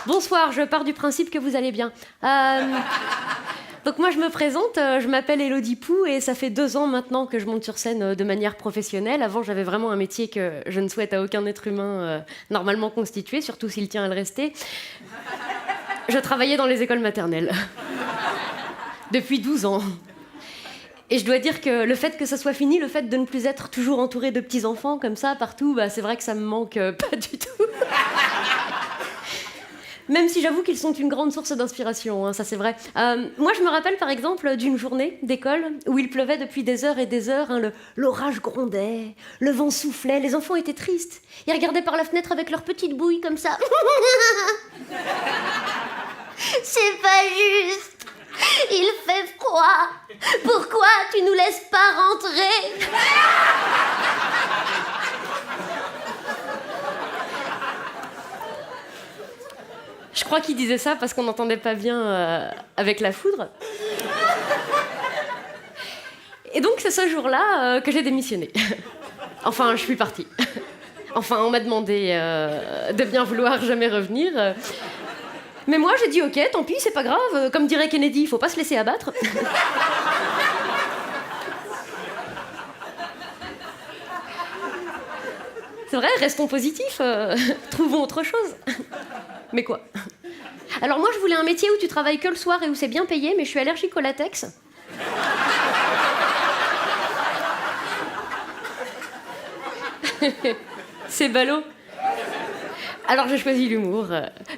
Bonsoir, je pars du principe que vous allez bien. Donc moi je me présente, je m'appelle Élodie Pou et ça fait 2 ans maintenant que je monte sur scène de manière professionnelle. Avant j'avais vraiment un métier que je ne souhaite à aucun être humain normalement constitué, surtout s'il tient à le rester. Je travaillais dans les écoles maternelles. Depuis 12 ans. Et je dois dire que le fait que ça soit fini, le fait de ne plus être toujours entouré de petits-enfants comme ça partout, c'est vrai que ça me manque pas du tout. Même si j'avoue qu'ils sont une grande source d'inspiration, hein, ça c'est vrai. Moi, je me rappelle par exemple d'une journée d'école où il pleuvait depuis des heures et des heures. Hein, l'orage grondait, le vent soufflait, les enfants étaient tristes. Ils regardaient par la fenêtre avec leurs petites bouilles comme ça. C'est pas juste. Il fait froid. Pourquoi tu nous laisses pas rentrer ? Je crois qu'il disait ça parce qu'on n'entendait pas bien avec la foudre. Et donc c'est ce jour-là que j'ai démissionné. Enfin, je suis partie. Enfin, on m'a demandé de bien vouloir jamais revenir. Mais moi, j'ai dit ok, tant pis, c'est pas grave. Comme dirait Kennedy, il faut pas se laisser abattre. C'est vrai, restons positifs. Trouvons autre chose. Mais quoi ? Alors moi, je voulais un métier où tu travailles que le soir et où c'est bien payé, mais je suis allergique au latex. C'est ballot. Alors j'ai choisi l'humour.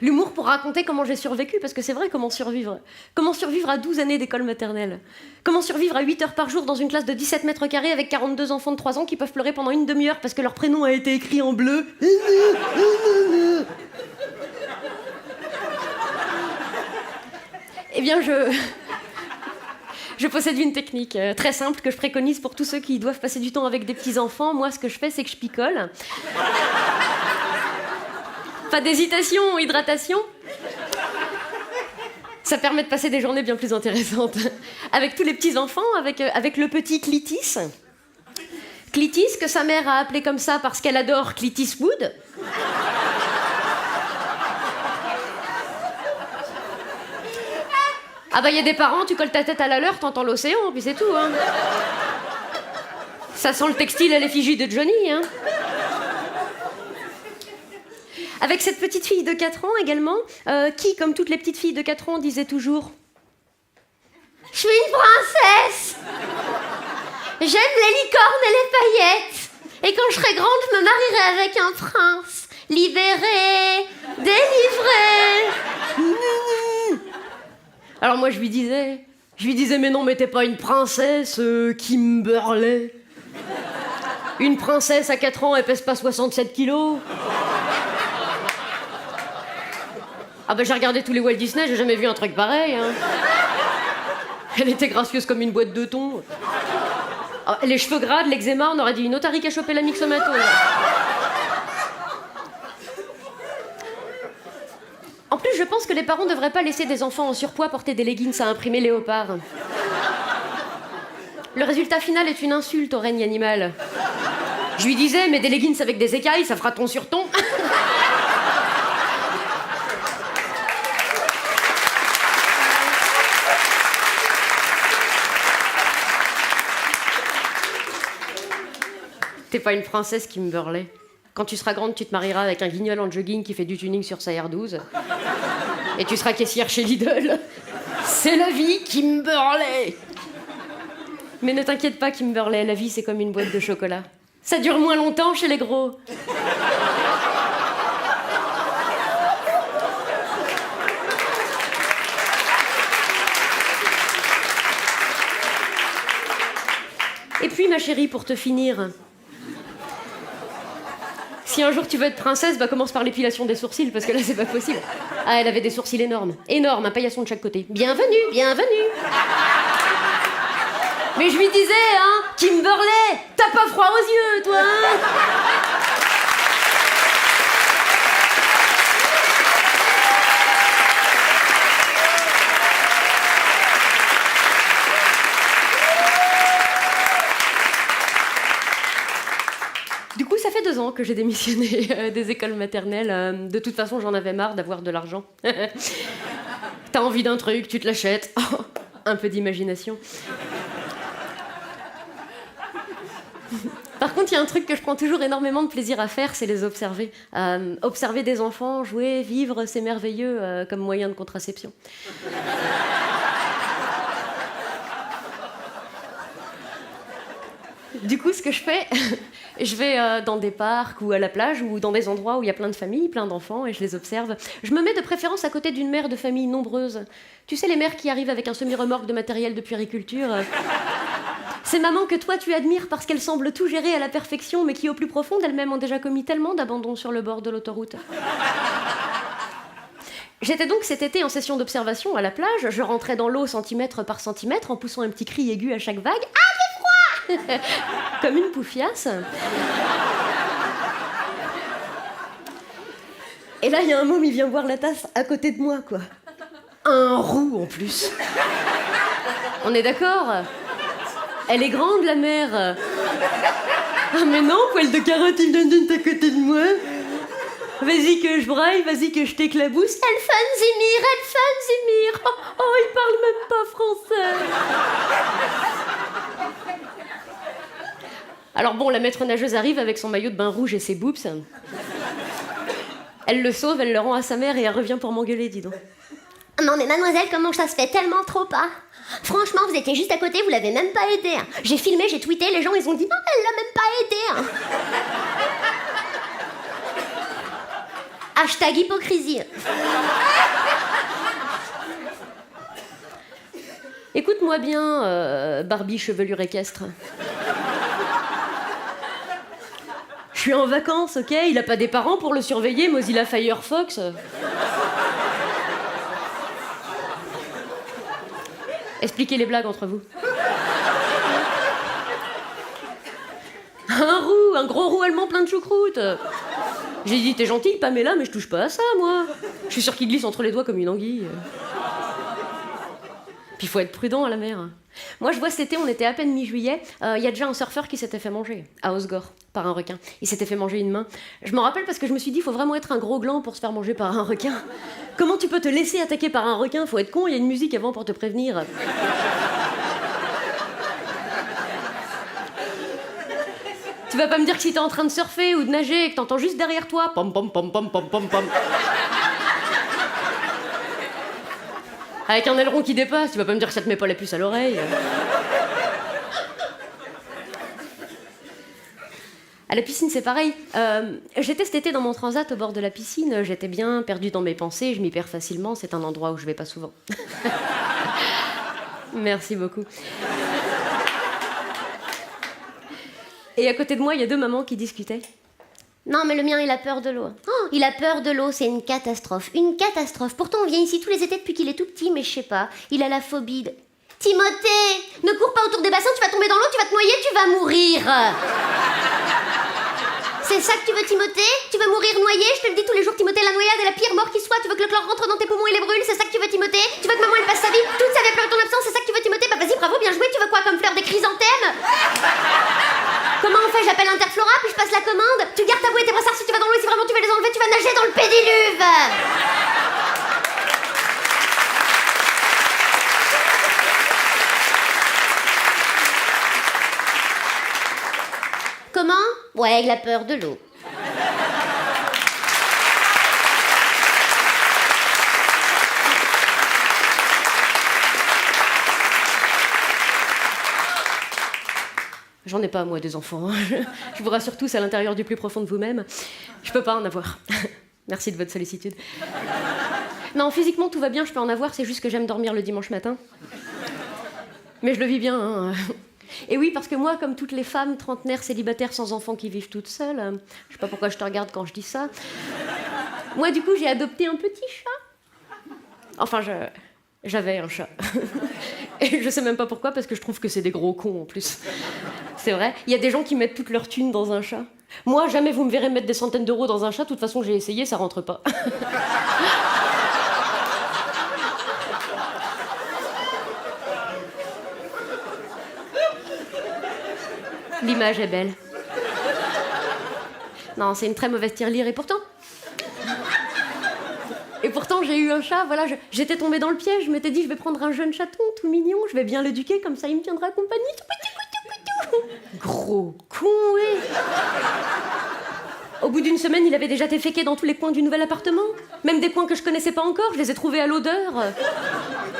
L'humour pour raconter comment j'ai survécu, parce que c'est vrai, comment survivre. Comment survivre à 12 années d'école maternelle. Comment survivre à 8 heures par jour dans une classe de 17 mètres carrés avec 42 enfants de 3 ans qui peuvent pleurer pendant une demi-heure parce que leur prénom a été écrit en bleu. Eh bien, je possède une technique très simple que je préconise pour tous ceux qui doivent passer du temps avec des petits-enfants. Moi, ce que je fais, c'est que je picole. Pas d'hésitation, hydratation. Ça permet de passer des journées bien plus intéressantes. Avec tous les petits-enfants, avec le petit Clitis. Clitis, que sa mère a appelé comme ça parce qu'elle adore Clitis Wood. Ah bah, y a des parents, tu colles ta tête à la leur, t'entends l'océan, puis c'est tout, hein. Ça sent le textile à l'effigie de Johnny, hein. Avec cette petite fille de 4 ans également, qui, comme toutes les petites filles de 4 ans, disait toujours « Je suis une princesse. J'aime les licornes et les paillettes. Et quand je serai grande, je me marierai avec un prince. Libéré, délivré. » Alors moi je lui disais mais non, mais t'es pas une princesse, Kimberley. Une princesse à 4 ans, elle pèse pas 67 kilos. Ah bah j'ai regardé tous les Walt Disney, j'ai jamais vu un truc pareil, hein. Elle était gracieuse comme une boîte de thon. Ah, les cheveux gras, de l'eczéma, on aurait dit une otarie qui a chopé la myxomatose. En plus, je pense que les parents devraient pas laisser des enfants en surpoids porter des leggings à imprimer léopard. Le résultat final est une insulte au règne animal. Je lui disais, mais des leggings avec des écailles, ça fera ton sur ton. T'es pas une princesse, Kimberley. Quand tu seras grande, tu te marieras avec un guignol en jogging qui fait du tuning sur sa R12. Et tu seras caissière chez Lidl. C'est la vie, Kimberley. Mais ne t'inquiète pas, Kimberley, la vie, c'est comme une boîte de chocolat. Ça dure moins longtemps chez les gros. Et puis, ma chérie, pour te finir... Si un jour tu veux être princesse, commence par l'épilation des sourcils, parce que là, c'est pas possible. Ah, elle avait des sourcils énormes. Énormes, un paillasson de chaque côté. Bienvenue, bienvenue. Mais je lui disais, hein, Kimberley, t'as pas froid aux yeux, toi, hein. Du coup, ça fait 2 ans que j'ai démissionné des écoles maternelles. De toute façon, j'en avais marre d'avoir de l'argent. T'as envie d'un truc, tu te l'achètes. Oh, un peu d'imagination. Par contre, il y a un truc que je prends toujours énormément de plaisir à faire, c'est les observer. Observer des enfants, jouer, vivre, c'est merveilleux comme moyen de contraception. Du coup, ce que je fais, je vais dans des parcs ou à la plage ou dans des endroits où il y a plein de familles, plein d'enfants, et je les observe. Je me mets de préférence à côté d'une mère de famille nombreuse. Tu sais, les mères qui arrivent avec un semi-remorque de matériel de puériculture. Ces mamans que toi tu admires parce qu'elles semblent tout gérer à la perfection, mais qui au plus profond d'elles-mêmes ont déjà commis tellement d'abandons sur le bord de l'autoroute. J'étais donc cet été en session d'observation à la plage. Je rentrais dans l'eau centimètre par centimètre en poussant un petit cri aigu à chaque vague. Ah, j'ai froid comme une poufiasse. Et là, il y a un môme, il vient boire la tasse à côté de moi, quoi. Un roux, en plus. On est d'accord ? Elle est grande, la mer. Ah, mais non, poil de carotte, il donne à côté de moi. Vas-y que je braille, vas-y que je t'éclabousse. Elfan Zimir. Oh, il parle même pas français. Alors bon, la maître nageuse arrive avec son maillot de bain rouge et ses boobs. Elle le sauve, elle le rend à sa mère et elle revient pour m'engueuler, dis donc. Non mais mademoiselle, comment ça se fait tellement trop pas? Franchement, vous étiez juste à côté, vous l'avez même pas aidé. Hein. J'ai filmé, j'ai tweeté, les gens ils ont dit non, elle l'a même pas aidé. Hein. Hashtag hypocrisie. Écoute-moi bien, Barbie chevelure équestre. Je suis en vacances, ok? Il a pas des parents pour le surveiller, Mozilla Firefox. Expliquez les blagues entre vous. Un gros roux allemand plein de choucroute. J'ai dit, t'es gentille, Pamela, mais je touche pas à ça, moi. Je suis sûre qu'il glisse entre les doigts comme une anguille. Puis il faut être prudent à la mer. Moi, je vois cet été, on était à peine mi-juillet, il y a déjà un surfeur qui s'était fait manger, à Osgore, par un requin. Il s'était fait manger une main. Je m'en rappelle parce que je me suis dit, il faut vraiment être un gros gland pour se faire manger par un requin. Comment tu peux te laisser attaquer par un requin? Faut être con, il y a une musique avant pour te prévenir. Tu vas pas me dire que si t'es en train de surfer ou de nager et que t'entends juste derrière toi pom pom pom pom pom pom pom avec un aileron qui dépasse, tu vas pas me dire que ça te met pas la puce à l'oreille. À la piscine, c'est pareil. J'étais cet été dans mon transat au bord de la piscine. J'étais bien perdue dans mes pensées. Je m'y perds facilement. C'est un endroit où je vais pas souvent. Merci beaucoup. Et à côté de moi, il y a deux mamans qui discutaient. Non mais le mien il a peur de l'eau. Oh, il a peur de l'eau, c'est une catastrophe. Une catastrophe. Pourtant on vient ici tous les étés depuis qu'il est tout petit, mais je sais pas. Il a la phobie de... Timothée, ne cours pas autour des bassins, tu vas tomber dans l'eau, tu vas te noyer, tu vas mourir. C'est ça que tu veux, Timothée? Tu veux mourir noyé? Je te le dis tous les jours, Timothée, la noyade est la pire mort qui soit. Tu veux que le chlore rentre dans tes poumons et les brûle? C'est ça que tu veux, Timothée? Tu veux que maman elle passe sa vie toute sa vie à pleurer ton absence? C'est ça que tu veux, Timothée? Bah vas-y, bravo, bien joué. Tu veux quoi comme fleur, des chrysanthèmes? Comment on fait? J'appelle Interflora, puis je passe la commande. Tu gardes ta bouée et tes brossards si tu vas dans l'eau et si vraiment tu veux les enlever, tu vas nager dans le pédiluve. Comment? Ouais, il a peur de l'eau. J'en ai pas, moi, des enfants. Je vous rassure tous à l'intérieur du plus profond de vous-même. Je peux pas en avoir. Merci de votre sollicitude. Non, physiquement, tout va bien, je peux en avoir, c'est juste que j'aime dormir le dimanche matin. Mais je le vis bien, hein. Et oui, parce que moi, comme toutes les femmes trentenaires célibataires sans enfants qui vivent toutes seules, je sais pas pourquoi je te regarde quand je dis ça, moi, du coup, j'ai adopté un petit chat. Enfin, j'avais un chat. Et je sais même pas pourquoi, parce que je trouve que c'est des gros cons, en plus. C'est vrai. Il y a des gens qui mettent toute leur thune dans un chat. Moi, jamais vous me verrez mettre des centaines d'euros dans un chat. De toute façon, j'ai essayé, ça rentre pas. L'image est belle. Non, c'est une très mauvaise tirelire, et pourtant... Et pourtant, j'ai eu un chat, voilà, j'étais tombée dans le piège, je m'étais dit, je vais prendre un jeune chaton tout mignon, je vais bien l'éduquer, comme ça il me tiendra compagnie. Gros con, oui. Au bout d'une semaine, il avait déjà déféqué dans tous les coins du nouvel appartement. Même des coins que je connaissais pas encore, je les ai trouvés à l'odeur.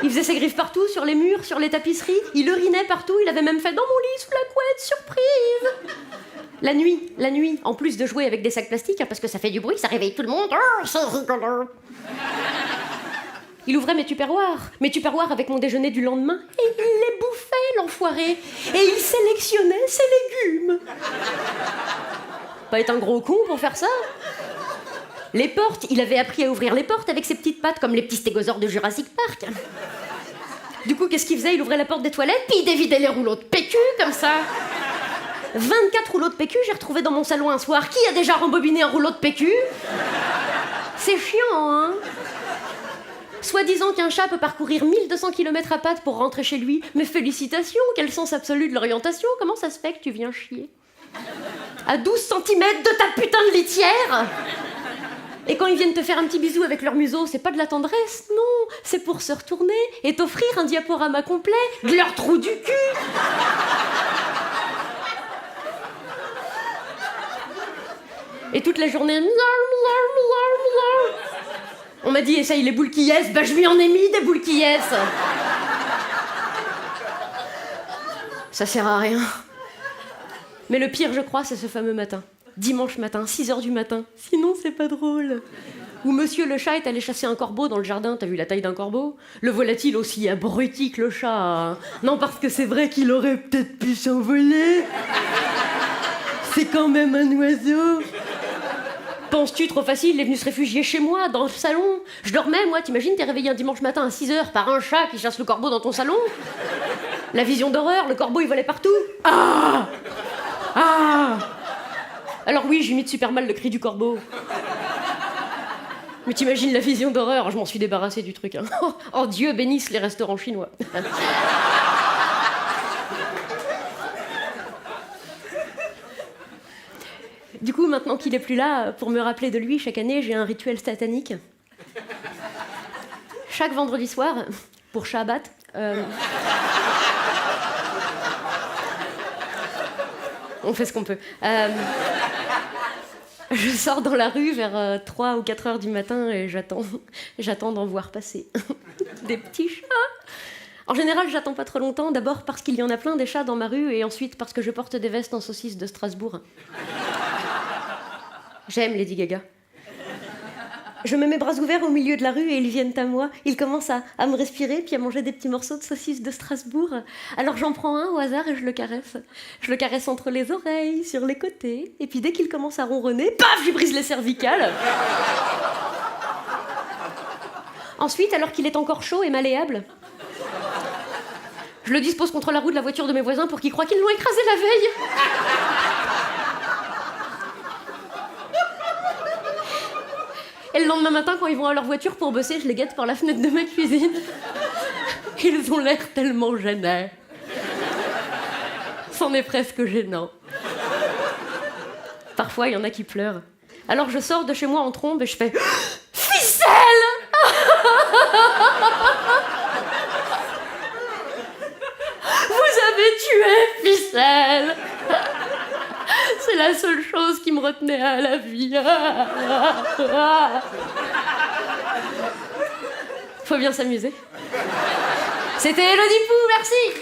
Il faisait ses griffes partout, sur les murs, sur les tapisseries. Il urinait partout, il avait même fait dans mon lit, sous la couette, surprise. La nuit, en plus de jouer avec des sacs plastiques, hein, parce que ça fait du bruit, ça réveille tout le monde. Oh, c'est rigolo. Il ouvrait mes tupperwares avec mon déjeuner du lendemain, et il les bouffait, l'enfoiré. Et il sélectionnait ses légumes. Pas être un gros con pour faire ça. Les portes, il avait appris à ouvrir les portes avec ses petites pattes, comme les petits stégosaures de Jurassic Park. Du coup, qu'est-ce qu'il faisait? Il ouvrait la porte des toilettes, puis il dévidait les rouleaux de PQ, comme ça. 24 rouleaux de PQ, j'ai retrouvé dans mon salon un soir. Qui a déjà rembobiné un rouleau de PQ? C'est chiant, hein? Soi-disant qu'un chat peut parcourir 1200 km à pattes pour rentrer chez lui. Mais félicitations, quel sens absolu de l'orientation. Comment ça se fait que tu viens chier à 12 cm de ta putain de litière? Et quand ils viennent te faire un petit bisou avec leur museau, c'est pas de la tendresse, non, c'est pour se retourner et t'offrir un diaporama complet de leur trou du cul. Et toute la journée... On m'a dit, essaye les boules qui yes, bah je lui en ai mis des boules qui yes. Ça sert à rien. Mais le pire, je crois, c'est ce fameux matin. Dimanche matin, 6h du matin. Sinon, c'est pas drôle. Où monsieur le chat est allé chasser un corbeau dans le jardin. T'as vu la taille d'un corbeau? Le voilà-t-il aussi abruti que le chat, hein? Non, parce que c'est vrai qu'il aurait peut-être pu s'envoler. C'est quand même un oiseau. Penses-tu trop facile, il est venu se réfugier chez moi, dans le salon. Je dormais, moi, t'imagines, t'es réveillé un dimanche matin à 6h par un chat qui chasse le corbeau dans ton salon? La vision d'horreur, le corbeau il volait partout. Ah! Ah! Alors oui, j'imite super mal le cri du corbeau. Mais t'imagines la vision d'horreur, je m'en suis débarrassée du truc. Hein. Oh Dieu bénisse les restaurants chinois. Du coup, maintenant qu'il est plus là, pour me rappeler de lui, chaque année, j'ai un rituel satanique. Chaque vendredi soir, pour Shabbat, on fait ce qu'on peut. Je sors dans la rue vers 3 ou 4 heures du matin et j'attends d'en voir passer des petits chats. En général, j'attends pas trop longtemps, d'abord parce qu'il y en a plein des chats dans ma rue et ensuite parce que je porte des vestes en saucisse de Strasbourg. J'aime Lady Gaga. Je me mets bras ouverts au milieu de la rue et ils viennent à moi. Ils commencent à me respirer puis à manger des petits morceaux de saucisse de Strasbourg. Alors j'en prends un au hasard et je le caresse. Je le caresse entre les oreilles, sur les côtés. Et puis dès qu'il commence à ronronner, paf, je lui brise les cervicales. Ensuite, alors qu'il est encore chaud et malléable, je le dispose contre la roue de la voiture de mes voisins pour qu'ils croient qu'ils l'ont écrasé la veille. Et le lendemain matin, quand ils vont à leur voiture pour bosser, je les guette par la fenêtre de ma cuisine. Ils ont l'air tellement gênés. C'en est presque gênant. Parfois, il y en a qui pleurent. Alors je sors de chez moi en trombe et je fais « Ficelle !» Vous avez tué Ficelle. C'est la seule chose qui me retenait à la vie. Faut bien s'amuser. C'était Elodie Pou, merci.